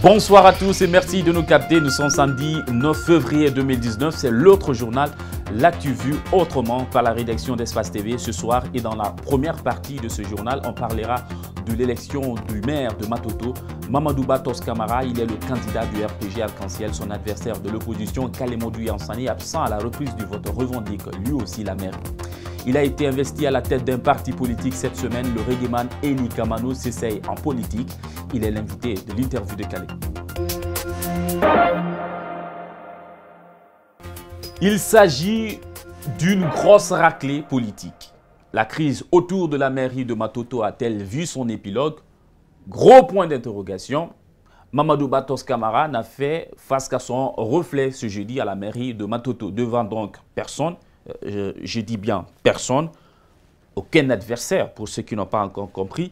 Bonsoir à tous et merci de nous capter. Nous sommes samedi 9 février 2019. C'est l'autre journal, l'actu vu autrement par la rédaction d'Espace TV. Ce soir et dans la première partie de ce journal, on parlera de l'élection du maire de Matoto. Mamadouba Toskamara, il est le candidat du RPG Arc-en-Ciel. Son adversaire de l'opposition, Kalemodou Yansani, absent à la reprise du vote, revendique lui aussi la mairie. Il a été investi à la tête d'un parti politique cette semaine. Le reggaeman Eli Kamano s'essaye en politique. Il est l'invité de l'interview de Calais. Il s'agit d'une grosse raclée politique. La crise autour de la mairie de Matoto a-t-elle vu son épilogue? Gros point d'interrogation. Mamadouba Toskamara n'a fait face qu'à son reflet ce jeudi à la mairie de Matoto. Devant donc personne, je dis bien personne, aucun adversaire pour ceux qui n'ont pas encore compris.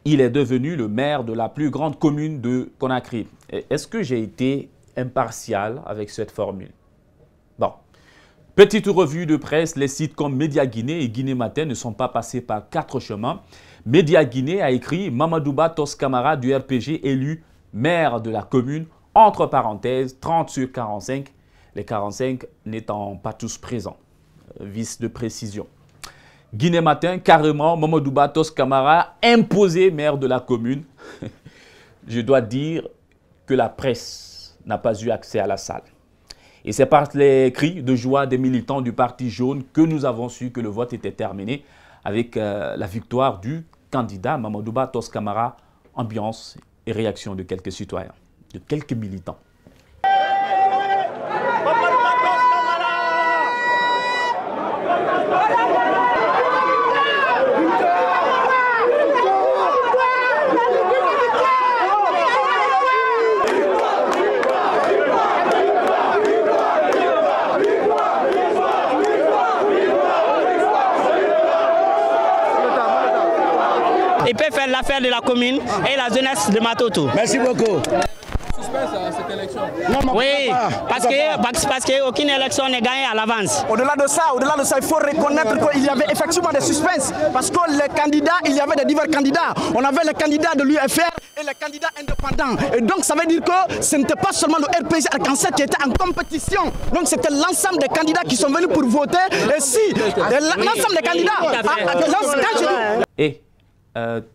Il est devenu le maire de la plus grande commune de Conakry. Est-ce que j'ai été impartial avec cette formule? Bon. Petite revue de presse, les sites comme Média Guinée et Guinée Matin ne sont pas passés par 4 chemins. Média Guinée a écrit Mamadouba Toskamara du RPG élu maire de la commune, entre parenthèses 30 sur 45, les 45 n'étant pas tous présents. Vice de précision. Guinée Matin, carrément, Mamadouba Toskamara imposé maire de la commune. Je dois dire que la presse n'a pas eu accès à la salle. Et c'est par les cris de joie des militants du Parti jaune que nous avons su que le vote était terminé avec la victoire du candidat Mamadouba Toskamara. Ambiance et réaction de quelques citoyens, de quelques militants. Il peut faire l'affaire de la commune et la jeunesse de Matoto. Merci beaucoup. Suspense à cette élection. Oui, parce qu'aucune élection n'est gagnée à l'avance. Au-delà de ça, il faut reconnaître qu'il y avait effectivement des suspens. Parce que les candidats, il y avait des divers candidats. On avait les candidats de l'UFR et les candidats indépendants. Et donc ça veut dire que ce n'était pas seulement le RPG Arc-en-Ciel qui était en compétition. Donc c'était l'ensemble des candidats qui sont venus pour voter. Et si l'ensemble des candidats...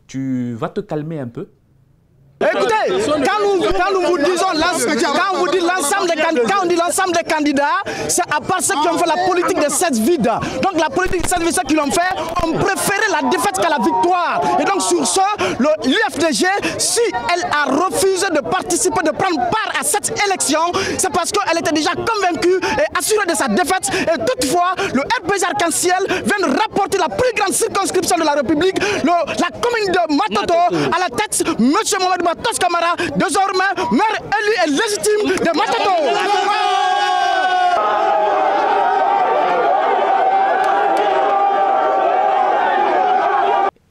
Tu vas te calmer un peu? Écoutez, quand nous vous disons l'ensemble des candidats, c'est à part ceux qui ont fait la politique des 7 vides. Donc la politique des 7 vides, ceux qui l'ont fait, ont préféré la défaite qu'à la victoire. Et donc sur ce, l'UFDG, si elle a refusé de participer, de prendre part à cette élection, c'est parce qu'elle était déjà convaincue et assurée de sa défaite. Et toutefois, le RPG Arc-en-Ciel vient de rapporter la plus grande circonscription de la République, la commune de Matoto, à la tête, M. Mamadouba Toskamara, désormais maire élu et légitime de Matoto.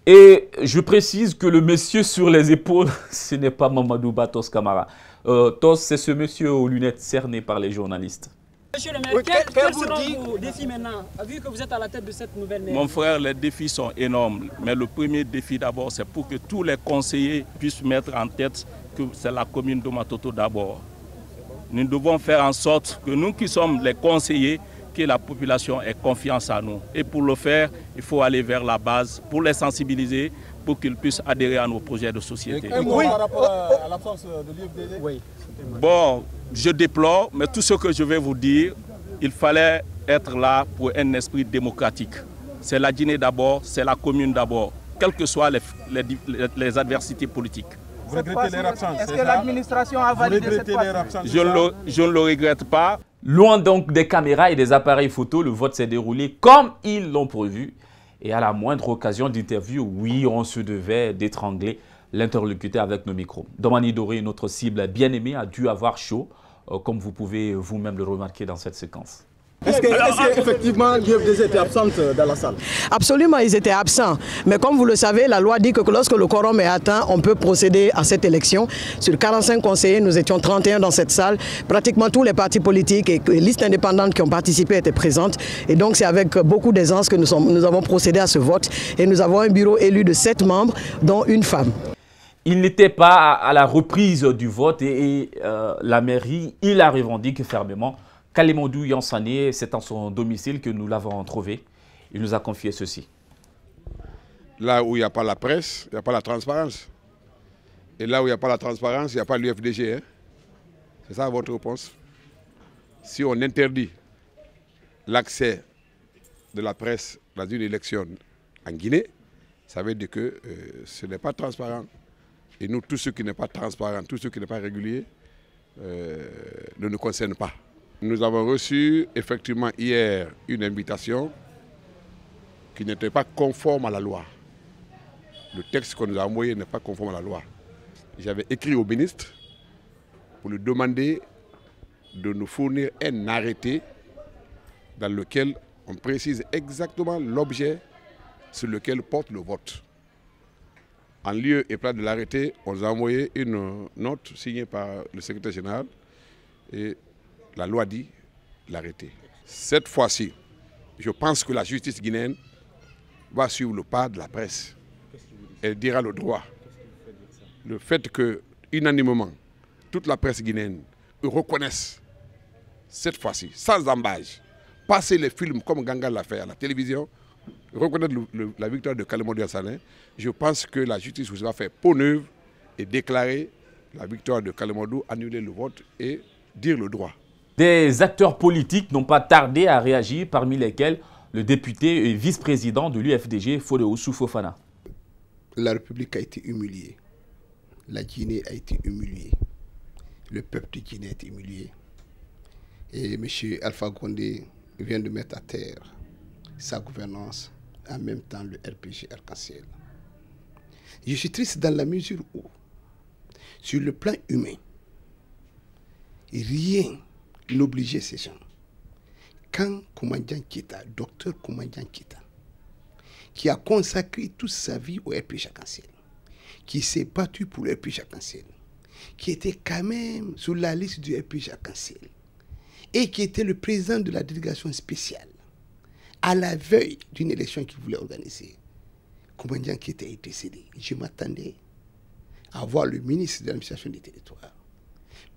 Et je précise que le monsieur sur les épaules, ce n'est pas Mamadouba Toskamara. Tos, c'est ce monsieur aux lunettes cerné par les journalistes. Monsieur le maire, quels seront vos défis maintenant, vu que vous êtes à la tête de cette nouvelle mairie? Mon frère, les défis sont énormes. Mais le premier défi d'abord, c'est pour que tous les conseillers puissent mettre en tête que c'est la commune de Matoto d'abord. Nous devons faire en sorte que nous qui sommes les conseillers, que la population ait confiance en nous. Et pour le faire, il faut aller vers la base pour les sensibiliser, pour qu'ils puissent adhérer à nos projets de société. Oui. Par rapport à l'absence de l'UFDG? Oui. Bon, je déplore, mais tout ce que je vais vous dire, il fallait être là pour un esprit démocratique. C'est la Guinée d'abord, c'est la commune d'abord, quelles que soient les adversités politiques. Vous regrettez leur absence? Est-ce que l'administration a validé cette fois? Je ne le regrette pas. Loin donc des caméras et des appareils photo, le vote s'est déroulé comme ils l'ont prévu. Et à la moindre occasion d'interview, oui, on se devait d'étrangler l'interlocuteur avec nos micros. Domani Doré, notre cible bien-aimée, a dû avoir chaud, comme vous pouvez vous-même le remarquer dans cette séquence. Est-ce qu'effectivement l'UFDG était absente dans la salle? Absolument, ils étaient absents. Mais comme vous le savez, la loi dit que lorsque le quorum est atteint, on peut procéder à cette élection. Sur 45 conseillers, nous étions 31 dans cette salle. Pratiquement tous les partis politiques et les listes indépendantes qui ont participé étaient présentes. Et donc c'est avec beaucoup d'aisance que nous avons procédé à ce vote. Et nous avons un bureau élu de 7 membres, dont une femme. Il n'était pas à la reprise du vote et la mairie, il la revendique fermement. Kalemodou Yansane, c'est en son domicile que nous l'avons trouvé. Il nous a confié ceci. Là où il n'y a pas la presse, il n'y a pas la transparence. Et là où il n'y a pas la transparence, il n'y a pas l'UFDG. Hein? C'est ça votre réponse? Si on interdit l'accès de la presse dans une élection en Guinée, ça veut dire que ce n'est pas transparent. Et nous, tout ce qui n'est pas transparent, tout ce qui n'est pas régulier, ne nous concerne pas. Nous avons reçu effectivement hier une invitation qui n'était pas conforme à la loi. Le texte qu'on nous a envoyé n'est pas conforme à la loi. J'avais écrit au ministre pour lui demander de nous fournir un arrêté dans lequel on précise exactement l'objet sur lequel porte le vote. En lieu et place de l'arrêté, on nous a envoyé une note signée par le secrétaire général et la loi dit l'arrêté. Cette fois-ci, je pense que la justice guinéenne va suivre le pas de la presse. Elle dira le droit. Le fait que, unanimement, toute la presse guinéenne reconnaisse cette fois-ci, sans embâche, passer les films comme Ganga l'a fait à la télévision, reconnaître la victoire de Kalemodou Yansane, je pense que la justice vous va faire peau neuve et déclarer la victoire de Kalemodou, annuler le vote et dire le droit. Des acteurs politiques n'ont pas tardé à réagir, parmi lesquels le député et vice-président de l'UFDG, Fode Ousou Fofana. La République a été humiliée. La Guinée a été humiliée. Le peuple de Guinée a été humilié. Et M. Alpha Condé vient de mettre à terre sa gouvernance, en même temps le RPG Arc-en-Ciel. Je suis triste dans la mesure où, sur le plan humain, rien n'obligeait ces gens. Quand Koumandian Keita, docteur Koumandian Keita, qui a consacré toute sa vie au RPG Arc-en-Ciel, qui s'est battu pour le RPG Arc-en-Ciel, qui était quand même sur la liste du RPG Arc-en-Ciel, et qui était le président de la délégation spéciale, à la veille d'une élection qu'il voulait organiser, Koumandian Keita est décédé. Je m'attendais à voir le ministre de l'administration des territoires,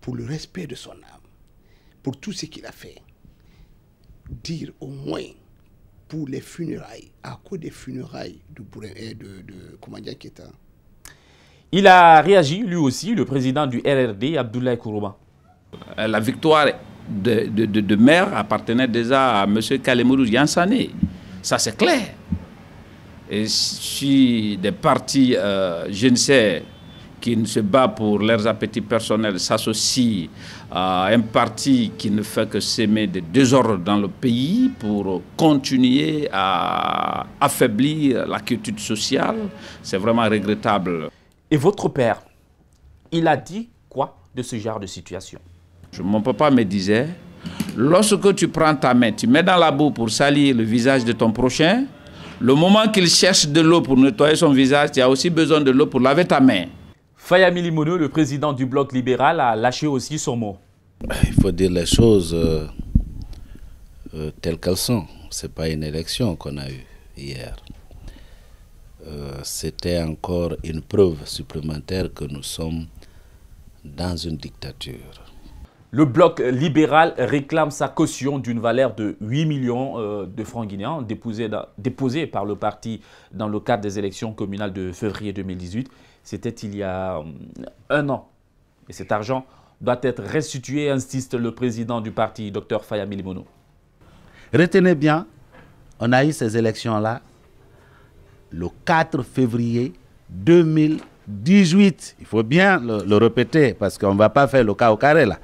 pour le respect de son âme, pour tout ce qu'il a fait, dire au moins pour les funérailles, à cause des funérailles de Koumandian Keita. Il a réagi lui aussi, le président du RRD, Abdoulaye Kourouba. La victoire de maire appartenait déjà à M. Kalemodou Yansane. Ça, c'est clair. Et si des partis, je ne sais, qui ne se battent pour leurs appétits personnels s'associent à un parti qui ne fait que s'aimer des désordres dans le pays pour continuer à affaiblir la quiétude sociale, c'est vraiment regrettable. Et votre père, il a dit quoi de ce genre de situation? Mon papa me disait, lorsque tu prends ta main, tu mets dans la boue pour salir le visage de ton prochain, le moment qu'il cherche de l'eau pour nettoyer son visage, tu as aussi besoin de l'eau pour laver ta main. Faya Milimono, le président du bloc libéral, a lâché aussi son mot. Il faut dire les choses telles qu'elles sont. Ce n'est pas une élection qu'on a eue hier. C'était encore une preuve supplémentaire que nous sommes dans une dictature. Le bloc libéral réclame sa caution d'une valeur de 8 millions de francs guinéens déposée par le parti dans le cadre des élections communales de février 2018. C'était il y a un an. Et cet argent doit être restitué, insiste le président du parti, Dr Faya Milimono. Retenez bien, on a eu ces élections-là le 4 février 2018. Il faut bien le répéter parce qu'on ne va pas faire le cas au carré là.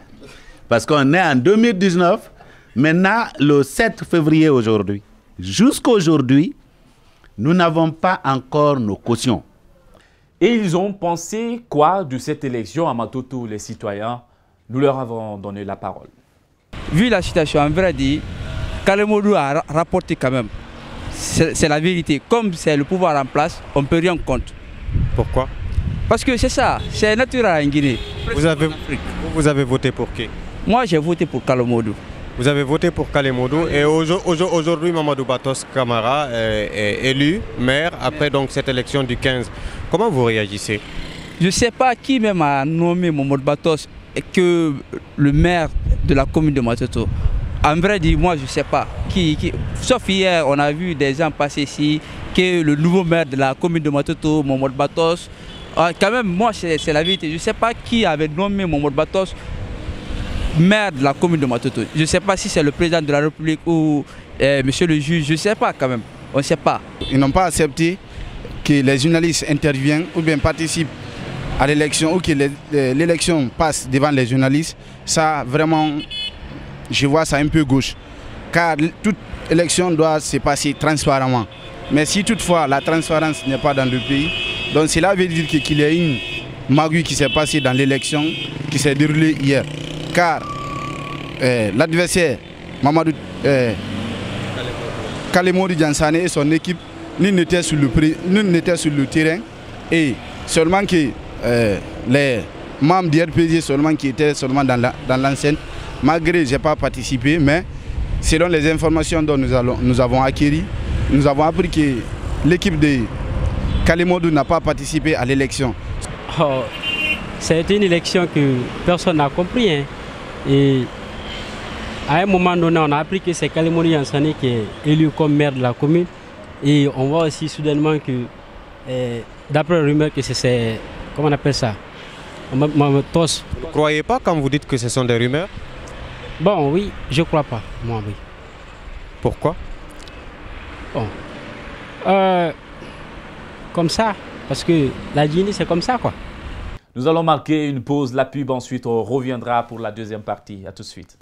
Parce qu'on est en 2019, maintenant le 7 février aujourd'hui. Jusqu'à aujourd'hui, nous n'avons pas encore nos cautions. Et ils ont pensé quoi de cette élection à Matoto, les citoyens? Nous leur avons donné la parole. Vu la situation, en vrai dit, Kalemodou a rapporté quand même. C'est la vérité. Comme c'est le pouvoir en place, on ne peut rien contre. Pourquoi? Parce que c'est ça, c'est naturel en Guinée. Vous avez voté pour qui? Moi, j'ai voté pour Kalemodou. Vous avez voté pour Kalemodou et aujourd'hui, Mamadou Batos Camara est élu maire après donc cette élection du 15. Comment vous réagissez? Je ne sais pas qui même a nommé Mohamed Batos que le maire de la commune de Matoto. En vrai, moi, je ne sais pas. Sauf hier, on a vu des gens passer ici, que le nouveau maire de la commune de Matoto, Mohamed Batos. Quand même, moi, c'est la vérité. Je ne sais pas qui avait nommé Mohamed Batos maire de la commune de Matoto. Je ne sais pas si c'est le président de la République ou monsieur le juge. Je ne sais pas quand même. On ne sait pas. Ils n'ont pas accepté que les journalistes interviennent ou bien participent à l'élection ou que l'élection passe devant les journalistes. Ça, vraiment, je vois ça un peu gauche. Car toute élection doit se passer transparentement. Mais si toutefois la transparence n'est pas dans le pays, donc cela veut dire qu'il y a une magouille qui s'est passée dans l'élection qui s'est déroulée hier. Car l'adversaire, Mamadou Kalemodou Diansane et son équipe, nul n'était sur le terrain et seulement que les membres du RPG seulement qui étaient seulement dans l'enceinte. Malgré je n'ai pas participé, mais selon les informations dont nous avons acquises, nous avons appris que l'équipe de Kalemodou n'a pas participé à l'élection. Oh, c'est une élection que personne n'a compris. Hein. Et à un moment donné, on a appris que c'est Kalemodou Diansane qui est élu comme maire de la commune. Et on voit aussi soudainement que, d'après la rumeur, que c'est, comment on appelle ça, Vous ne croyez pas quand vous dites que ce sont des rumeurs? Bon, oui, je ne crois pas, moi, oui. Pourquoi? Bon, comme ça, parce que la Guinée, c'est comme ça, quoi. Nous allons marquer une pause, la pub, ensuite on reviendra pour la deuxième partie. À tout de suite.